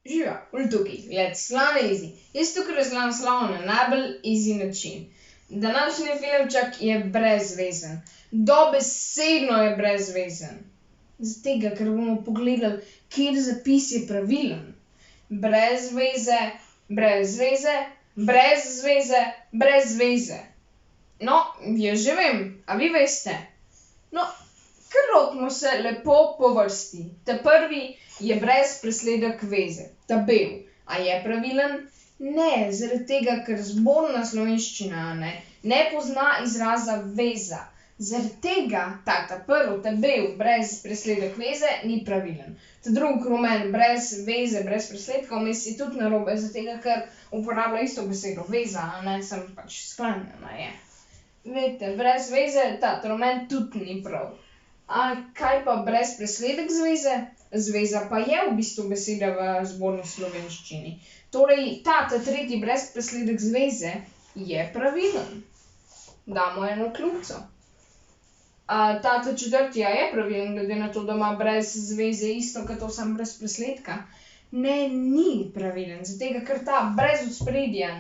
Živijo, tukaj, let's Slovenezi. Jaz tukaj razgledam slovo na najbolj easy način. Današnji filmček je brezvezen. Dobesedno je brezvezen. Zaradi tega, ker bomo pogledali, kateri zapis je pravilen. Brez veze, brez veze, brez zveze, brez veze. No, jaz že vem, a vi veste? No, kar lotimo se lepo po vrsti. Ta prvi je brez presledek veze. Ta bel. A je pravilen? Ne, zaradi tega, ker zborna slovenščina ne pozna izraza veza. Zaradi tega ta prvi, ta bel, brez presledek veze, ni pravilen. Ta drugi rumen, brez veze, brez presledka, vmes je tudi narobe, zaradi tega, ker uporablja isto besedo veza, sem pač sklanjena je. Vidite, brez veze, ta rumen tudi ni prav. A kaj pa brez presledek zveze? Zveza pa je v bistvu beseda v zborni slovenščini. Torej, ta tretji brez presledek zveze je pravilen. Damo eno kljubico. Ta četrti je pravilen, glede na to, da ima brez zveze isto, kot to samo brez presledka? Ne, ni pravilen, zaradi tega, ker ta brez ospredja,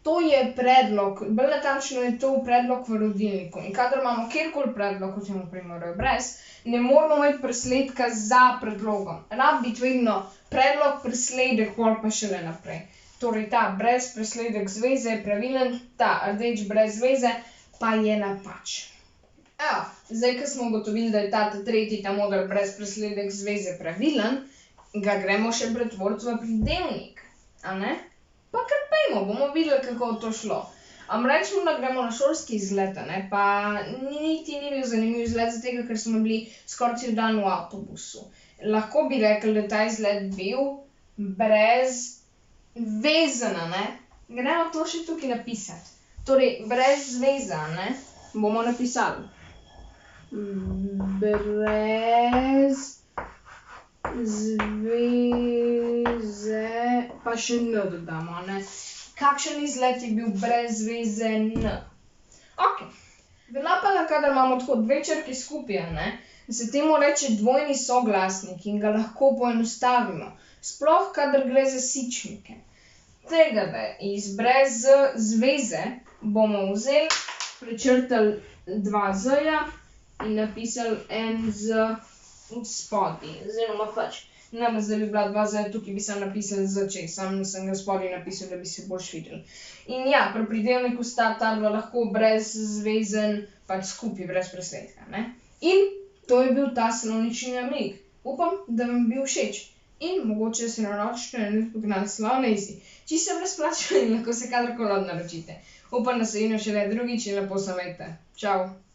to je predlog, bolj natančno je to predlog v rodilniku. In kadar imamo kjerkoli predlog, v tem primeru je brez, ne moramo imeti presledka za predlogom. Rab biti vedno predlog, presledek, pol pa šele naprej. Torej, ta brez presledek zveze je pravilen, ta rdeč brez zveze pa je napačen. Evo, zdaj, ko smo ugotovili, da je ta tretji, ta model brez presledek zveze pravilen, ga gremo še pretvoriti v pridevnik, a ne? Pa kar pejmo, bomo videli, kako to šlo. Rečemo, da gremo na šolski izlet, pa niti ni bil zanimiv izlet, zaradi tega, ker smo bili skoraj cel dan v avtobusu. Lahko bi rekli, da je ta izlet bil brezvezen, Gremo to še tukaj napisati. Torej, brezveza, bomo napisali. Brez zveze, pa še n dodamo, Kakšen izlet je bil brezvezen? Okej. Velja pa, da kadar imamo tako dve črki skupaj, se temu reče dvojni soglasnik in ga lahko poenostavimo. Sploh, kadar gre za sičnike. Tega, da iz brez zveze bomo vzeli, prečrtali dva z-ja in napisali en z spodaj. Oziroma pač, namesto da bi bila dva z, tukaj bi samo napisali z čez, samo sem ga spodaj napisal, da bi se boljše videli. In ja, pri pridevniku sta ta dva lahko brezvezen, pač skupaj, brez presledka, In to je bil ta slovnični namig. Upam, da vam je bil všeč. In mogoče se naročite na YouTube kanal Slovenezi. Čisto brezplačno in lahko se kadarkoli naročite. Upam, da se vidimo šele drugič in lepo se imejte. Čau!